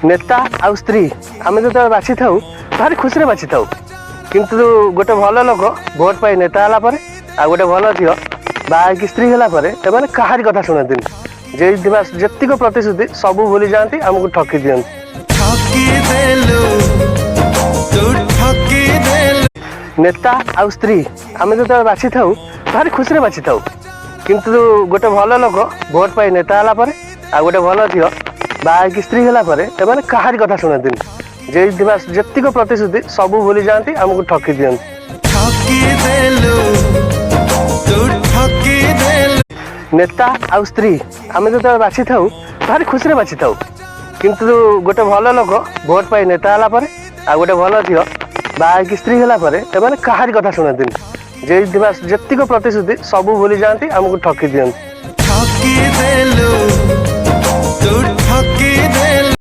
नेता आ स्त्री आम जो बाछी था भारी खुशी बाछी था किंतु गोटे भल लोक भोट पाई नेता है आ गोटे भल झील बाहर स्त्री है कहारी कथा शुणती जेतिक प्रतिश्रुति सबू भूली जाती आमको ठकी दिखती। नेता आ स्त्री आम जो बाछी था भारी खुशी बाछी था किंतु गोटे भल लोक भोट पाई नेता है आ गोटे भल झील बाहर स्त्री है कहारी कथा शुणती जेतिक प्रतिश्रुति सबू भूली जाती आमको ठकी दिखती। नेता आ स्त्री आम जो बाछी था भारी खुशी बाछी था किंतु गोटे भल लोक भोट पाई नेता है आ गोटे भल झील बाहर स्त्री है कहारी कथा शुणती जेतिक प्रतिश्रुति सबू भूली जाती आमको ठकी दिखती।